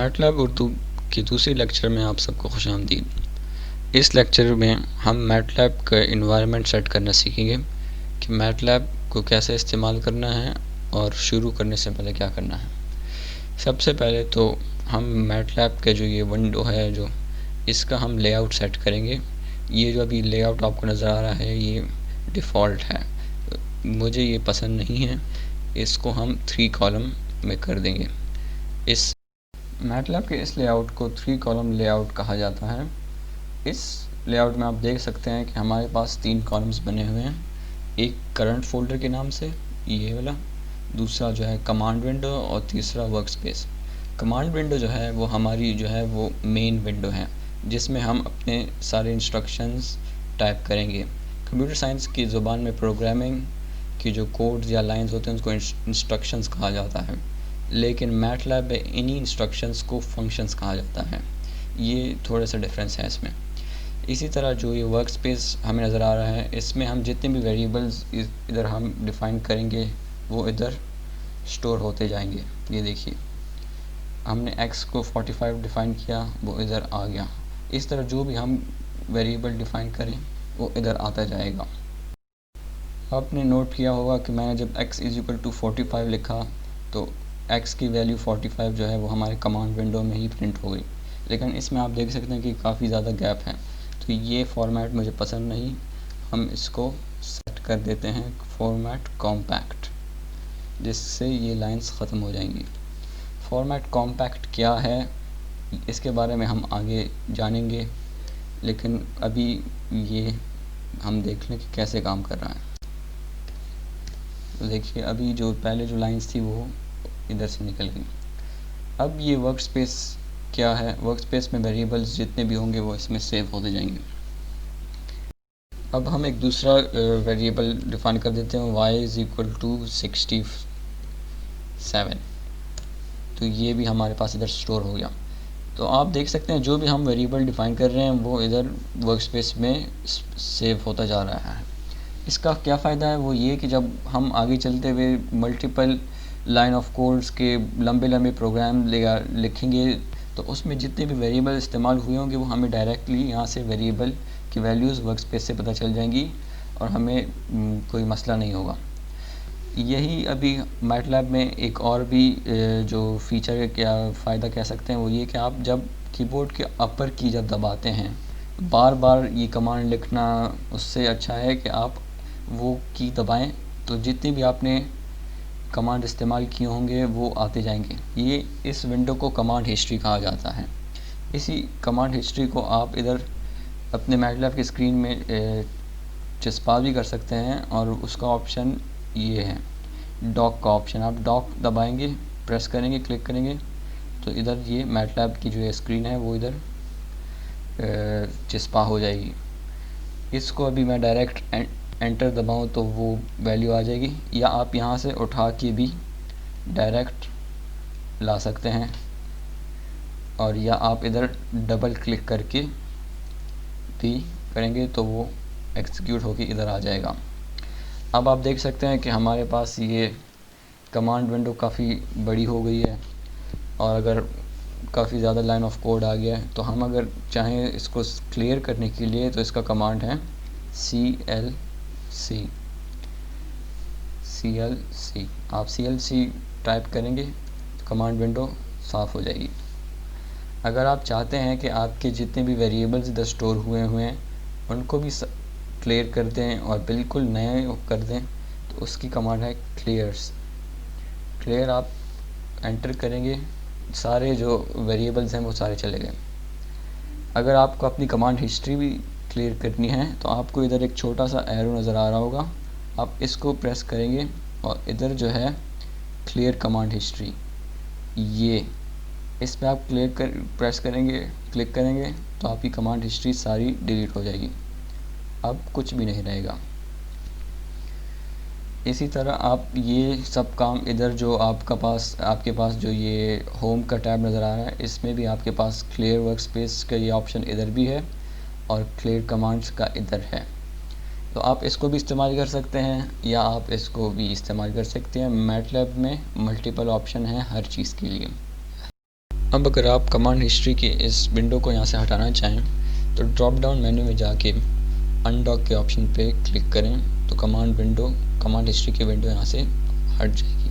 MATLAB Urdu की दूसरी lecture में आप सबको खुशामदीद। इस लेक्चर में हम मैटलैब का इन्वायरमेंट सेट करना सीखेंगे कि मैटलैब को कैसे इस्तेमाल करना है और शुरू करने से पहले क्या करना है। सबसे पहले तो हम मैटलैब के जो ये विंडो है जो इसका हम लेआउट सेट करेंगे। ये जो अभी लेआउट आपको नज़र आ रहा है ये डिफ़ॉल्ट है, मुझे ये पसंद नहीं है। इसको हम 3 कॉलम में कर देंगे। इस मैटलैब के इस लेआउट को 3 कॉलम लेआउट कहा जाता है। इस लेआउट में आप देख सकते हैं कि हमारे पास 3 कॉलम्स बने हुए हैं। एक करंट फोल्डर के नाम से ये वाला, दूसरा जो है कमांड विंडो और तीसरा वर्कस्पेस। कमांड विंडो जो है वो हमारी जो है वो मेन विंडो है जिसमें हम अपने सारे इंस्ट्रक्शंस टाइप करेंगे। कंप्यूटर साइंस की ज़ुबान में प्रोग्रामिंग की जो कोड्स या लाइंस होते हैं उसको इंस्ट्रक्शंस कहा जाता है, लेकिन मैटलैब में इन्हीं इंस्ट्रक्शंस को फंक्शंस कहा जाता है। ये थोड़ा सा डिफरेंस है इसमें। इसी तरह जो ये वर्क स्पेस हमें नज़र आ रहा है इसमें हम जितने भी वेरिएबल्स इधर हम डिफ़ाइन करेंगे वो इधर स्टोर होते जाएंगे। ये देखिए हमने x को 45 डिफ़ाइन किया, वो इधर आ गया। इस तरह जो भी हम वेरिएबल डिफ़ाइन करें वो इधर आता जाएगा। आपने नोट किया होगा कि मैंने जब x = 45 लिखा तो x की वैल्यू 45 जो है वो हमारे कमांड विंडो में ही प्रिंट हो गई, लेकिन इसमें आप देख सकते हैं कि काफ़ी ज़्यादा गैप है। तो ये फॉर्मेट मुझे पसंद नहीं, हम इसको सेट कर देते हैं फॉर्मेट कॉम्पैक्ट, जिससे ये लाइंस ख़त्म हो जाएंगी। फॉर्मेट कॉम्पैक्ट क्या है इसके बारे में हम आगे जानेंगे, लेकिन अभी ये हम देख लें कि कैसे काम कर रहा है। तो देखिए अभी जो पहले जो लाइंस थी वो इधर से निकल गई। अब ये वर्कस्पेस क्या है, वर्कस्पेस में वेरिएबल्स जितने भी होंगे वो इसमें सेव होते जाएंगे। अब हम एक दूसरा वेरिएबल डिफाइन कर देते हैं y = 67। तो ये भी हमारे पास इधर स्टोर हो गया। तो आप देख सकते हैं जो भी हम वेरिएबल डिफाइन कर रहे हैं वो इधर वर्कस्पेस में सेव होता जा रहा है। इसका क्या फ़ायदा है वो ये कि जब हम आगे चलते हुए मल्टीपल लाइन ऑफ कोड्स के लंबे लंबे प्रोग्राम लिखेंगे तो उसमें जितने भी वेरिएबल इस्तेमाल हुए होंगे वो हमें डायरेक्टली यहाँ से वेरिएबल की वैल्यूज़ वर्कस्पेस से पता चल जाएंगी और हमें कोई मसला नहीं होगा। यही अभी मैटलैब में एक और भी जो फीचर है, क्या फ़ायदा कह सकते हैं वो ये कि आप जब कीबोर्ड के अपर की जब दबाते हैं बार बार ये कमांड लिखना उससे अच्छा है कि आप वो की दबाएं तो जितनी भी आपने कमांड इस्तेमाल किए होंगे वो आते जाएंगे। ये इस विंडो को कमांड हिस्ट्री कहा जाता है। इसी कमांड हिस्ट्री को आप इधर अपने मैटलैब की स्क्रीन में चिपका भी कर सकते हैं और उसका ऑप्शन ये है डॉक का ऑप्शन। आप डॉक दबाएंगे, प्रेस करेंगे, क्लिक करेंगे तो इधर ये मैटलैब की जो ये स्क्रीन है वो इधर चिपका हो जाएगी। इसको अभी मैं डायरेक्ट एंटर दबाऊं तो वो वैल्यू आ जाएगी, या आप यहाँ से उठा के भी डायरेक्ट ला सकते हैं, और या आप इधर डबल क्लिक करके भी करेंगे तो वो एग्जीक्यूट होके इधर आ जाएगा। अब आप देख सकते हैं कि हमारे पास ये कमांड विंडो काफ़ी बड़ी हो गई है और अगर काफ़ी ज़्यादा लाइन ऑफ कोड आ गया है तो हम अगर चाहें इसको क्लियर करने के लिए तो इसका कमांड है CLC। आप CLC टाइप करेंगे तो कमांड विंडो साफ़ हो जाएगी। अगर आप चाहते हैं कि आपके जितने भी वेरिएबल्स इधर स्टोर हुए हैं उनको भी क्लियर कर दें और बिल्कुल नए कर दें तो उसकी कमांड है क्लियर। आप एंटर करेंगे, सारे जो वेरिएबल्स हैं वो सारे चले गए। अगर आपको अपनी कमांड हिस्ट्री भी क्लियर करनी है तो आपको इधर एक छोटा सा एरो नज़र आ रहा होगा, आप इसको प्रेस करेंगे और इधर जो है क्लियर कमांड हिस्ट्री, ये इस पर आप प्रेस करेंगे, क्लिक करेंगे तो आपकी कमांड हिस्ट्री सारी डिलीट हो जाएगी, अब कुछ भी नहीं रहेगा। इसी तरह आप ये सब काम इधर जो आपके पास जो ये होम का टैब नज़र आ रहा है इसमें भी आपके पास क्लियर वर्कस्पेस का ये ऑप्शन इधर भी है और क्लियर कमांड्स का इधर है। तो आप इसको भी इस्तेमाल कर सकते हैं या आप इसको भी इस्तेमाल कर सकते हैं। मैटलैब में मल्टीपल ऑप्शन हैं हर चीज़ के लिए। अब अगर आप कमांड हिस्ट्री की इस विंडो को यहाँ से हटाना चाहें तो ड्रॉप डाउन मेन्यू में जाके अनडॉक के ऑप्शन पे क्लिक करें तो कमांड हिस्ट्री की विंडो यहाँ से हट जाएगी।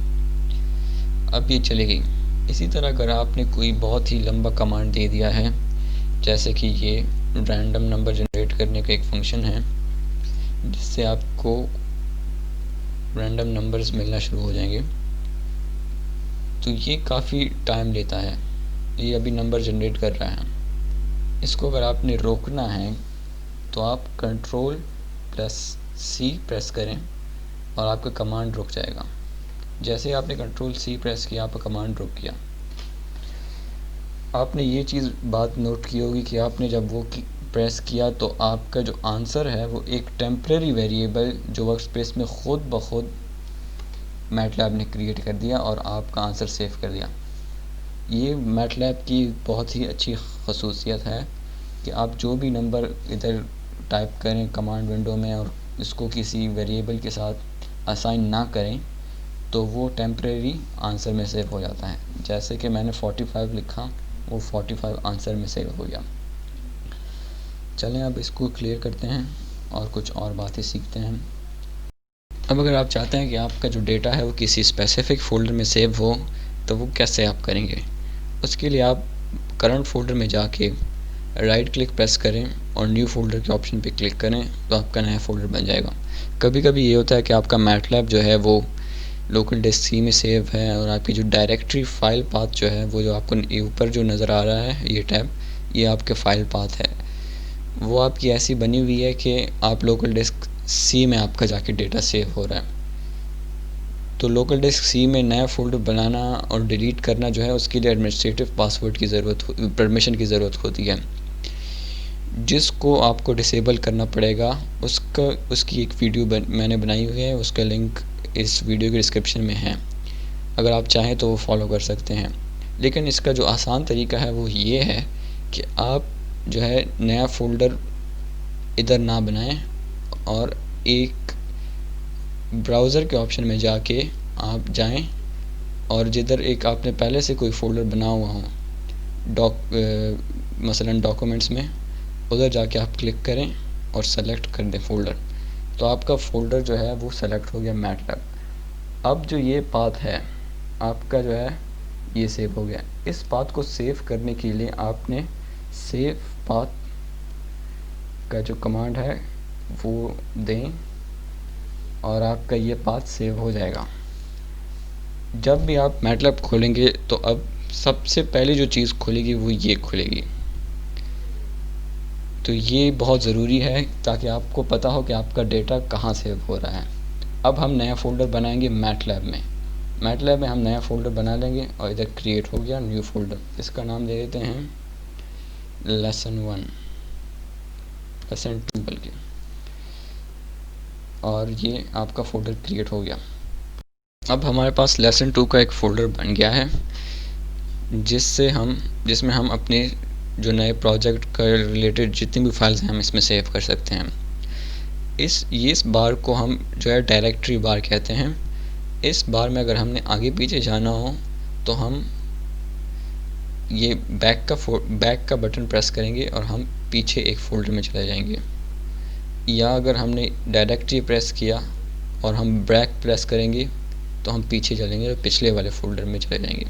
अब ये चलेगी। इसी तरह अगर आपने कोई बहुत ही लंबा कमांड दे दिया है, जैसे कि ये रैंडम नंबर जनरेट करने का एक फंक्शन है जिससे आपको रैंडम नंबर्स मिलना शुरू हो जाएंगे, तो ये काफ़ी टाइम लेता है। ये अभी नंबर जनरेट कर रहा है। इसको अगर आपने रोकना है तो आप Ctrl+C प्रेस करें और आपका कमांड रुक जाएगा। जैसे आपने Ctrl+C प्रेस किया, आपका कमांड रुक गया। आपने ये चीज़ बात नोट की होगी कि आपने जब वो प्रेस किया तो आपका जो आंसर है वो एक टेम्परेरी वेरिएबल जो वर्कस्पेस में ख़ुद ब खुद मैटलैब ने क्रिएट कर दिया और आपका आंसर सेव कर दिया। ये मैटलैब की बहुत ही अच्छी खसूसियत है कि आप जो भी नंबर इधर टाइप करें कमांड विंडो में और इसको किसी वेरिएबल के साथ असाइन ना करें तो वो टेम्परेरी आंसर में सेव हो जाता है। जैसे कि मैंने 45 लिखा, वो 45 आंसर में सेव हो गया। चलें अब इसको क्लियर करते हैं और कुछ और बातें सीखते हैं। अब अगर आप चाहते हैं कि आपका जो डेटा है वो किसी स्पेसिफिक फ़ोल्डर में सेव हो तो वो कैसे आप करेंगे, उसके लिए आप करंट फोल्डर में जाके राइट क्लिक प्रेस करें और न्यू फोल्डर के ऑप्शन पे क्लिक करें तो आपका नया फोल्डर बन जाएगा। कभी कभी ये होता है कि आपका मैटलैब जो है वो लोकल डिस्क सी में सेव है और आपकी जो डायरेक्टरी फाइल पाथ जो है वो जो आपको ऊपर जो नज़र आ रहा है ये टैब, ये आपके फाइल पाथ है। वो आपकी ऐसी बनी हुई है कि आप लोकल डिस्क सी में आपका जाके डेटा सेव हो रहा है। तो लोकल डिस्क सी में नया फोल्डर बनाना और डिलीट करना जो है उसके लिए एडमिनिस्ट्रेटिव पासवर्ड की परमिशन की ज़रूरत होती है, जिसको आपको डिसेबल करना पड़ेगा। उसकी एक वीडियो मैंने बनाई हुई है, उसका लिंक इस वीडियो के डिस्क्रिप्शन में है, अगर आप चाहें तो वो फॉलो कर सकते हैं। लेकिन इसका जो आसान तरीका है वो ये है कि आप जो है नया फ़ोल्डर इधर ना बनाएं और एक ब्राउज़र के ऑप्शन में जाके आप जाएं और जिधर एक आपने पहले से कोई फ़ोल्डर बना हुआ हो मसलन डॉक्यूमेंट्स में, उधर जाके आप क्लिक करें और सेलेक्ट कर दें फ़ोल्डर, तो आपका फ़ोल्डर जो है वो सेलेक्ट हो गया मैटलैब। अब जो ये पाथ है आपका जो है ये सेव हो गया। इस पाथ को सेव करने के लिए आपने सेव पाथ का जो कमांड है वो दें और आपका ये पाथ सेव हो जाएगा। जब भी आप मैटलैब खोलेंगे तो अब सबसे पहले जो चीज़ खुलेगी वो ये खुलेगी। तो ये बहुत ज़रूरी है ताकि आपको पता हो कि आपका डेटा कहाँ सेव हो रहा है। अब हम नया फ़ोल्डर बनाएंगे मैटलैब में हम नया फ़ोल्डर बना लेंगे और इधर क्रिएट हो गया न्यू फ़ोल्डर। इसका नाम दे देते हैं लेसन 2 बल्कि, और ये आपका फ़ोल्डर क्रिएट हो गया। अब हमारे पास लेसन 2 का एक फ़ोल्डर बन गया है जिसमें हम अपने जो नए प्रोजेक्ट का रिलेटेड जितनी भी फाइल्स हैं हम इसमें सेव कर सकते हैं। इस बार को हम जो है डायरेक्टरी बार कहते हैं। इस बार में अगर हमने आगे पीछे जाना हो तो हम ये बैक का बटन प्रेस करेंगे और हम पीछे एक फ़ोल्डर में चले जाएंगे, या अगर हमने डायरेक्टरी प्रेस किया और हम बैक प्रेस करेंगे तो हम पीछे चलेंगे और पिछले वाले फ़ोल्डर में चले जाएंगे।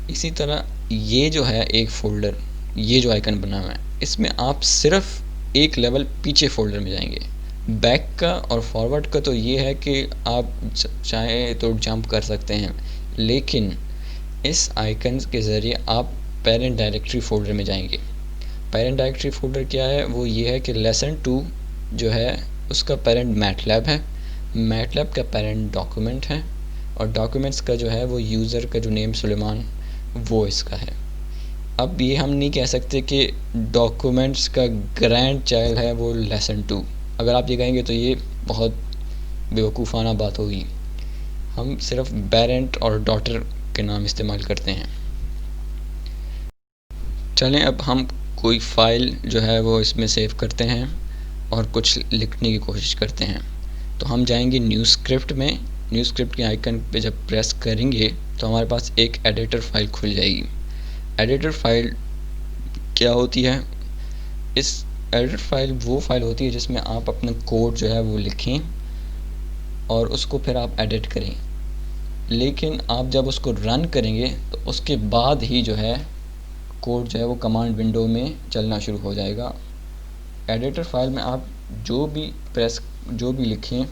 इसी तरह ये जो है एक फ़ोल्डर, ये जो आइकन बना हुआ है, इसमें आप सिर्फ एक लेवल पीछे फ़ोल्डर में जाएंगे। बैक का और फॉरवर्ड का तो ये है कि आप चाहे तो जंप कर सकते हैं, लेकिन इस आइकन के ज़रिए आप पेरेंट डायरेक्टरी फ़ोल्डर में जाएंगे। पेरेंट डायरेक्टरी फ़ोल्डर क्या है, वो ये है कि लेसन 2 जो है उसका पेरेंट मैटलैब है, मैटलैब का पेरेंट डॉक्यूमेंट है और डॉक्यूमेंट्स का जो है वो यूज़र का जो नेम सुलेमान वो इसका है। अब ये हम नहीं कह सकते कि डॉक्यूमेंट्स का ग्रैंड चाइल्ड है वो लेसन 2। अगर आप ये कहेंगे तो ये बहुत बेवकूफ़ाना बात होगी। हम सिर्फ पेरेंट और डॉटर के नाम इस्तेमाल करते हैं। चलें अब हम कोई फ़ाइल जो है वो इसमें सेव करते हैं और कुछ लिखने की कोशिश करते हैं। तो हम जाएंगे न्यू स्क्रिप्ट में। न्यू स्क्रिप्ट के आइकन पे जब प्रेस करेंगे तो हमारे पास एक एडिटर फाइल खुल जाएगी। एडिटर फाइल क्या होती है? इस एडिटर फाइल वो फाइल होती है जिसमें आप अपना कोड जो है वो लिखें और उसको फिर आप एडिट करें। लेकिन आप जब उसको रन करेंगे तो उसके बाद ही जो है कोड जो है वो कमांड विंडो में चलना शुरू हो जाएगा। एडिटर फाइल में आप जो भी लिखें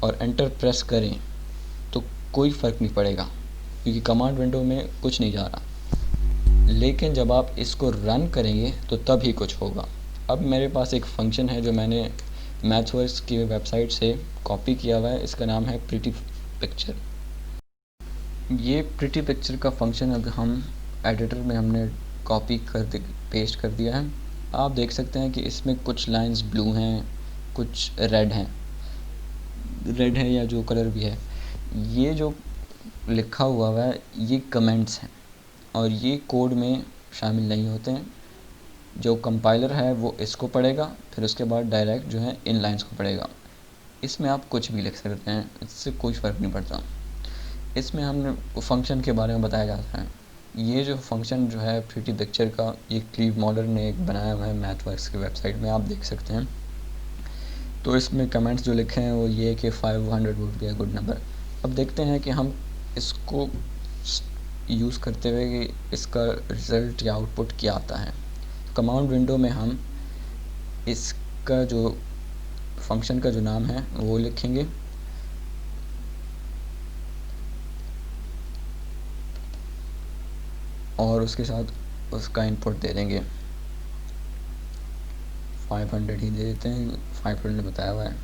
और एंटर प्रेस करें तो कोई फ़र्क नहीं पड़ेगा, क्योंकि कमांड विंडो में कुछ नहीं जा रहा। लेकिन जब आप इसको रन करेंगे तो तब ही कुछ होगा। अब मेरे पास एक फंक्शन है जो मैंने मैथवर्क्स की वेबसाइट से कॉपी किया हुआ है। इसका नाम है प्रिटी पिक्चर। ये प्रिटी पिक्चर का फंक्शन अब हम एडिटर में हमने कॉपी कर पेस्ट कर दिया है। आप देख सकते हैं कि इसमें कुछ लाइंस ब्लू हैं, कुछ रेड हैं या जो कलर भी है। ये जो लिखा हुआ है ये कमेंट्स हैं और ये कोड में शामिल नहीं होते हैं। जो कंपाइलर है वो इसको पढ़ेगा, फिर उसके बाद डायरेक्ट जो है इन लाइंस को पढ़ेगा। इसमें आप कुछ भी लिख सकते हैं, इससे कोई फ़र्क नहीं पड़ता। इसमें हमने फंक्शन के बारे में बताया जाता है। ये जो फंक्शन जो है प्रिटी पिक्चर का, ये क्लीव मॉडल ने एक बनाया हुआ है मैथवर्क्स की वेबसाइट में, आप देख सकते हैं। तो इसमें कमेंट्स जो लिखे हैं वो ये कि 500 would be a good number. अब देखते हैं कि हम इसको यूज़ करते हुए कि इसका रिज़ल्ट या आउटपुट क्या आता है। कमांड विंडो में हम इसका जो फंक्शन का जो नाम है वो लिखेंगे और उसके साथ उसका इनपुट दे देंगे। 500 ही दे देते हैं, 500 बताया हुआ है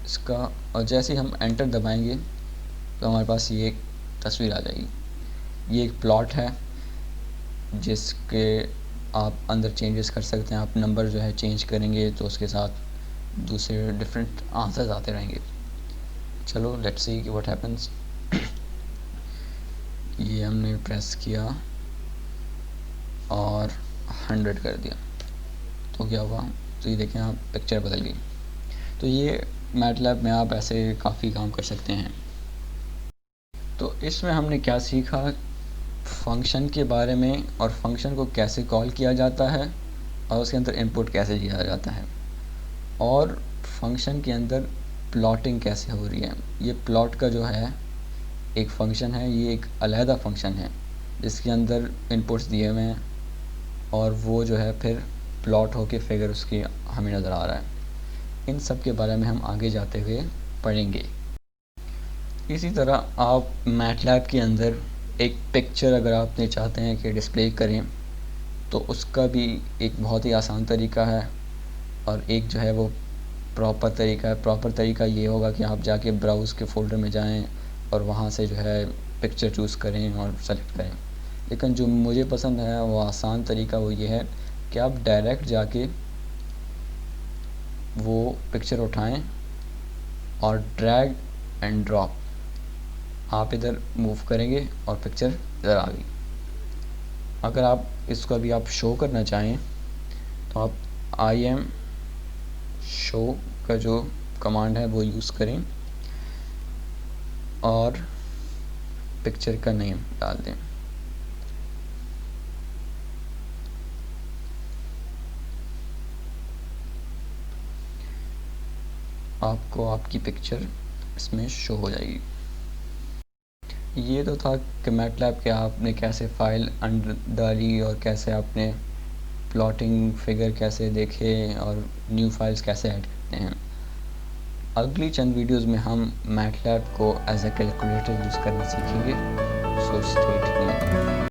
इसका। और जैसे ही हम एंटर दबाएंगे तो हमारे पास ये एक तस्वीर आ जाएगी। ये एक प्लॉट है जिसके आप अंदर चेंजेस कर सकते हैं। आप नंबर जो है चेंज करेंगे तो उसके साथ दूसरे डिफरेंट आंसर्स आते रहेंगे। चलो लेट्स सी व्हाट हैपेंस। ये हमने प्रेस किया और 100 कर दिया तो क्या हुआ? तो ये देखें आप, पिक्चर बदल गई। तो ये मैटलैब में आप ऐसे काफ़ी काम कर सकते हैं। तो इसमें हमने क्या सीखा? फंक्शन के बारे में और फंक्शन को कैसे कॉल किया जाता है और उसके अंदर इनपुट कैसे दिया जाता है, और फंक्शन के अंदर प्लॉटिंग कैसे हो रही है। ये प्लॉट का जो है एक फंक्शन है, ये एक अलहदा फंक्शन है जिसके अंदर इनपुट्स दिए हुए हैं और वो जो है फिर प्लॉट होके फिगर उसकी हमें नज़र आ रहा है। इन सब के बारे में हम आगे जाते हुए पढ़ेंगे। इसी तरह आप मैटलैब के अंदर एक पिक्चर अगर आपने चाहते हैं कि डिस्प्ले करें तो उसका भी एक बहुत ही आसान तरीका है और एक जो है वो प्रॉपर तरीका है। प्रॉपर तरीका ये होगा कि आप जाके ब्राउज़ के फ़ोल्डर में जाएं और वहाँ से जो है पिक्चर चूज़ करें और सेलेक्ट करें। लेकिन जो मुझे पसंद है वो आसान तरीका वो ये है कि आप डायरेक्ट जाके वो पिक्चर उठाएं और ड्रैग एंड ड्रॉप आप इधर मूव करेंगे और पिक्चर इधर आ गई। अगर आप इसको अभी आप शो करना चाहें तो आप IM शो का जो कमांड है वो यूज़ करें और पिक्चर का नेम डाल दें। आपको आपकी पिक्चर इसमें शो हो जाएगी। ये तो था कि मैटलैब के आपने कैसे फ़ाइल अंडर डाली और कैसे आपने प्लॉटिंग फिगर कैसे देखे और न्यू फाइल्स कैसे ऐड करते हैं। अगली चंद वीडियोस में हम मैटलैब को एज ए कैलकुलेटर यूज़ करना सीखेंगे। So stay tuned.